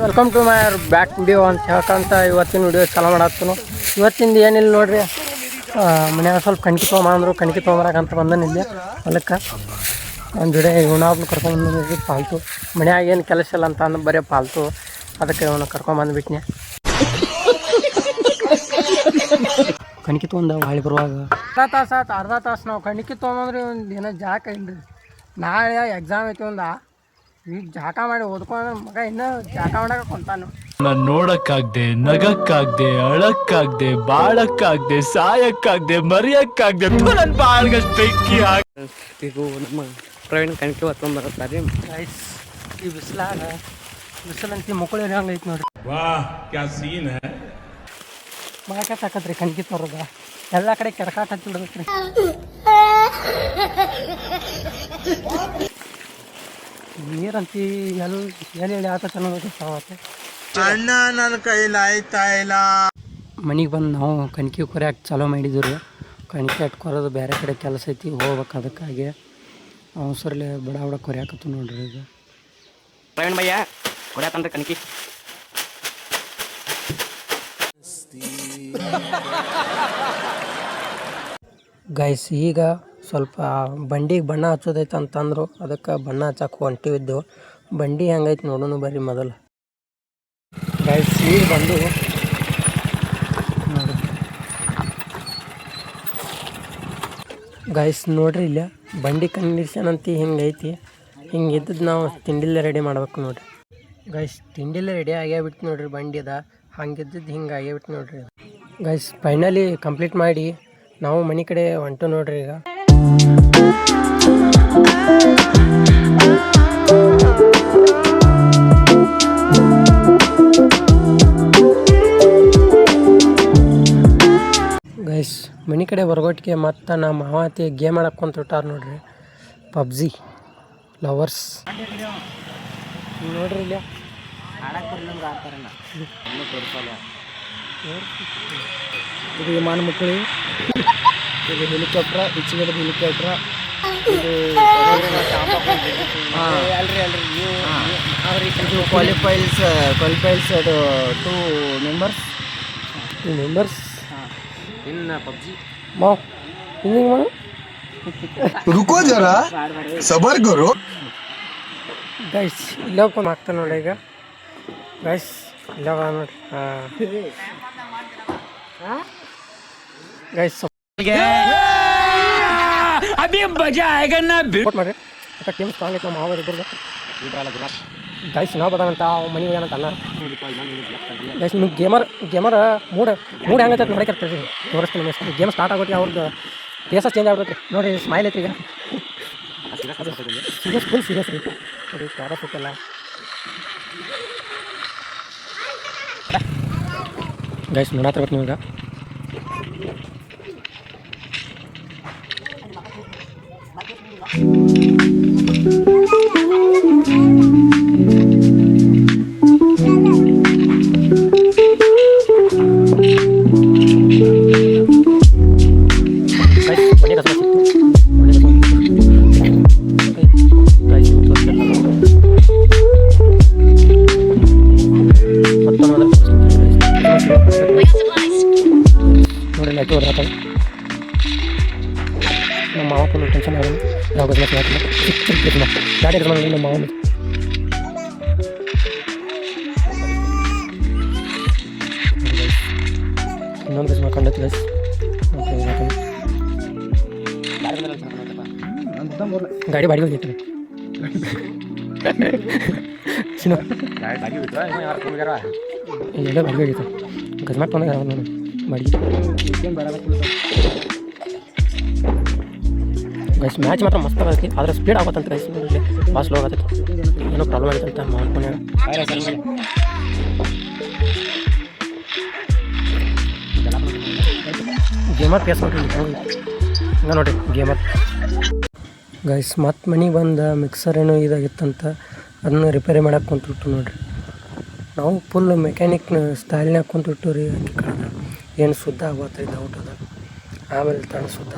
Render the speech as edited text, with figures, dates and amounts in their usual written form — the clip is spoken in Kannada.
Welcome to my back video ಅಂತ ಹೇಳ್ಕೊಂತ ಇವತ್ತಿನ ವಿಡಿಯೋ ಚಾಲೂ ಮಾಡತ್ತನು. ಇವತ್ತಿಂದ ಏನಿಲ್ಲ ನೋಡ್ರಿ, ಮನ್ಯಾಗ ಸ್ವಲ್ಪ ಕಣ್ಕಿ ತೊಗೊಂಬಂದ್ರು. ಕಣ್ಕಿ ತೊಗೊಂಬರಕಂತ ಬಂದನಿಲ್ಲ ಹೊಲಕ್ಕೆ. ನನ್ನ ಜೋಡಿ ಇವನಾಬ್ನು ಕರ್ಕೊಂಡ್ಬಂದ್ರಿ ಪಾಲ್ತು. ಮನ್ಯಾಗ ಏನು ಕೆಲಸ ಇಲ್ಲ ಅಂತ ಅಂದು ಬರೀ ಪಾಲ್ತು. ಅದಕ್ಕೆ ಇವನು ಕರ್ಕೊಂಬಂದ್ಬಿಟ್ನೆ. ಕಣ್ಕಿ ತೊಗೊಂಡು ಹೊಳ್ಳಿ ಬರುವಾಗ ಅರ್ಧ ತಾಸು ನಾವು ಕಣ್ಕಿ ತೊಗೊಂಬಂದ್ರಿ. ಒಂದು ಏನೋ ಜಾಕ ಇಲ್ರಿ, ನಾಳೆ ಎಕ್ಸಾಮ್ ಐತಿ. ಈಗ ಜಾಕ ಮಾಡಿ ಓದ್ಕೊಂಡು ಮಗ ಇನ್ನೂ ಜಾಕ ಮಾಡಕ್ಕೆ ಕೊಂತಾನು. ನಾನು ನೋಡಕ್ಕಾಗ್ದೆ, ನಗಕ್ಕಾಗ್ದೆ, ಅಳಕ್ಕಾಗ್ದೆ, ಬಾಳಕ್ಕಾಗ್ದೆ, ಸಾಯಕ್ಕಾಗ್ದೆ, ಮರಿಯಕ್ಕಾಗ್ದೆ. ನನ್ನ ಬಾಳ್ಗಷ್ಟು ಬೆಂಕಿ ಇದು ನಮ್ಮ ಪ್ರವೀಣ್ ಕಣ್ಕಿ ಹೊತ್ಕೊಂಡ್ ಬರುತ್ತಾರೆ. ರೈಸ್ ಈ ಬಿಸಿಲಂತಿ ಮುಕ್ಕಳು ಹಂಗೈತಿ ನೋಡ್ರಿ. ಮಾಡಕ್ಕೆ ತಾಕತ್ರಿ ಕಣ್ಕಿ ತೋರದ ಎಲ್ಲ ಕಡೆ ಕೆರಕಾಟ ಹಚ್ಚಿಬಿಡ್ಬೇಕ್ರಿ. ನೀರಂತಿ ಎಲ್ಲಿ ಆತ ಅಣ್ಣ ನನ್ನ ಕೈಲಿ ಆಯ್ತಾ ಇಲ್ಲ. ಮನೆಗೆ ಬಂದು ನಾವು ಕಣ್ಕಿ ಕೊರ್ಯಾಕೆ ಚಾಲೂ ಮಾಡಿದ್ವಿ ರೀ. ಕಣ್ಕಿ ಅಟ್ಕೊರೋದು ಬೇರೆ ಕಡೆ ಕೆಲಸ ಐತಿ, ಹೋಗ್ಬೇಕು. ಅದಕ್ಕಾಗಿ ಅವಸರಲೆ ಬಡ ಬಡ ಕೊರ್ಯಾಕತ್ತು ನೋಡ್ರಿ. ಈಗ ಪ್ರವೀಣ್ ಭಯ್ಯ ಕೊಡ್ಯಾಕಂದ್ರೆ ಕಣ್ಕಿ ಗೈಸ್, ಈಗ ಸ್ವಲ್ಪ ಬಂಡಿಗೆ ಬಣ್ಣ ಹಚ್ಚೋದೈತೆ ಅಂತಂದ್ರು. ಅದಕ್ಕೆ ಬಣ್ಣ ಹಚ್ಚಕ್ಕೆ ಹೊಂಟಿವಿದ್ದು. ಬಂಡಿ ಹೆಂಗೈತೆ ನೋಡೋಣ ಬರ್ರಿ ಮೊದಲು. ಗೈಸ್ ಈಗ ಬಂದು ನೋಡಿ ಗೈಸ್, ನೋಡ್ರಿ ಇಲ್ಲ ಬಂಡಿ ಕಂಡೀಷನ್ ಅಂತ ಹಿಂಗೈತಿ. ಹಿಂಗೆ ಇದ್ದದ್ದು ನಾವು ತಿಂಡಿಲ್ಲೇ ರೆಡಿ ಮಾಡ್ಬೇಕು ನೋಡ್ರಿ. ಗೈಸ್ ತಿಂಡಿಲ್ಲೇ ರೆಡಿ ಆಗ್ಯಾಬಿಟ್ಟು ನೋಡ್ರಿ. ಬಂಡಿ ಅದ ಹಂಗಿದ್ದದ್ದು ಹಿಂಗೆ ಆಗ್ಯಾಬಿಟ್ಟು ನೋಡ್ರಿ. ಗೈಸ್ ಫೈನಲಿ ಕಂಪ್ಲೀಟ್ ಮಾಡಿ ನಾವು ಮನೆ ಕಡೆ ಹೊಂಟು ನೋಡ್ರಿ. ಈಗ ಗೈಸ್ ಮನೆ ಕಡೆ ಹೊರಗೊಟ್ಟಿಗೆ ಮತ್ತು ನಮ್ಮ ಮಾವತಿ ಗೇಮ್ ಆಡಕ್ಕೆ ಕುಂತ್ಬಿಟ್ಟಾರ ನೋಡ್ರಿ. ಪಬ್ಜಿ ಲವರ್ಸ್ ನೋಡ್ರಿ. ಇಲ್ಲ ಇದು ವಿಮಾನ ಮಕ್ಕಳು, ಇದು ಹೆಲಿಕಾಪ್ಟ್ರ, ಈಚೆಗಡೆ ಹೆಲಿಕಾಪ್ಟ್ರ. ಇದು ಕ್ವಾಲಿಫೈಲ್ಸ್ ಅದು 2 ಮೆಂಬರ್ಸ್ ಇನ್ ಪಬ್ಜಿ ಮಾವು ಹಿಂಗೆ ಮಾಡು. रुको जरा सबर करो. ಗೈಸ್ ಇಲ್ಲೋಗ್ಕೊಂಡು ಆಗ್ತಾನೆ ನೋಡಿ. ಈಗ ಗೈಸ್ ಇಲ್ಲೋಗ ನೋಡ್ರಿ. ಗೈಸ್ ಅಭಿ ಮಜಾ ಆएगा ना ಸಪೋರ್ಟ್ ಮಾಡ್ರಿ. ಯಾಕೆ ಟೀಮ್ ಸ್ಟ್ರಾಂಗ್ ಐತೆ ನಮ್ಮ ಮಾವ ಇಬ್ಬರು. ಗೈಸ್ ನಾವು ಬದಾನಂತ ಮನೆ ಹೋಗ್ಯಾನಂತ ಅನ್ನ. ಗೈಸ್ ನೀವು ಗೇಮರ್ ಮೂಡ್ ಹೆಂಗೈತೆ ನೋಡಕ್ಕೆ ತೋರಿಸ್ತೀನಿ. ಗೇಮ್ ಸ್ಟಾರ್ಟ್ ಆಗೋಟಿ ಅವ್ರದ್ದು ಫೇಸ ಚೇಂಜ್ ಆಗ್ಬಿಡುತ್ತೆ ನೋಡಿರಿ. ಸ್ಮೈಲ್ ಐತಿ ಈಗ. ಸೀರಿಯಸ್ ಫುಲ್ ಸೀರಿಯಸ್ ಐತಿ ನೋಡಿ. ಕ್ಯಾರ ಸಿಕ್ಕಲ್ಲ ಗೈಸ್ ನೋಡತ್ರ ಗೊತ್ತು ನಿಮ್ಗೆ. ನೋಡಿ ಲೈಟ್ ಹೊರತ ನಮ್ಮ ಮಾವ ಫುಲ್ ಟೆನ್ಷನ್ ಆಗೋದು. ಯಾವ ಬಿಸ್ನೆಸ್ ಮಾಡ್ತಿಲ್ಲ ಗಾಡಿ ಇಟ್ಕೊಂಡು ನಮ್ಮ ಮಾವನ ಇನ್ನೊಂದು ಬಿಸ್ ಮಾಡ್ಕೊಂಡೈತಿ. ಗೈಸ್ ಗಾಡಿ ಬಾಡಿಗೆ ಹೋಗಿತ್ತು ಸಿನೋ ಎಲ್ಲ ಬಾಡಿಗೆ ಹೋಗಿತ್ತು. ಗಜ್ಮಾಟ್ ತೊಗೊಂಡಾಗ ನಾನು ಬಾಡಿಗೆ. ಗೈಸ್ ಮ್ಯಾಚ್ ಮಾತ್ರ ಮಸ್ತ್ ಆಗೈತಿ, ಆದರೆ ಸ್ಪೀಡ್ ಆಗುತ್ತಂತ. ಗೈಸ್ ಭಾಳ ಸ್ಲೋ ಆಗತ್ತೆ, ಏನೋ ಪ್ರಾಬ್ಲಮ್ ಆಗೈತೆ ಅಂತ ಮಾಡ್ಕೊಂಡ್ಯಾಗ. ಗೇಮರ್ ಪೇಸ್ ನೋಡ್ರಿ ಹಿಂಗೆ ನೋಡ್ರಿ ಗೇಮರ್. ಗೈಸ್ ಮತ್ತು ಮನೆಗೆ ಬಂದು ಮಿಕ್ಸರ್ ಏನೋ ಇದಾಗಿತ್ತಂತ ಅದನ್ನ ರಿಪೇರಿ ಮಾಡಕ್ಕೆ ಕುಂತ್ಬಿಟ್ಟು ನೋಡ್ರಿ. ನಾವು ಫುಲ್ ಮೆಕ್ಯಾನಿಕ್ ಸ್ಟೈಲ್ನಾಗ ಕುಂತ್ಬಿಟ್ಟು ರೀ. ಅಕ್ಕಿ ಕಳೆದ ಏನು ಶುದ್ಧ ಆಗೋತ್ರಿ ಡೌಟ್ ಅದ. ಆಮೇಲೆ ತಾನು ಶುದ್ಧ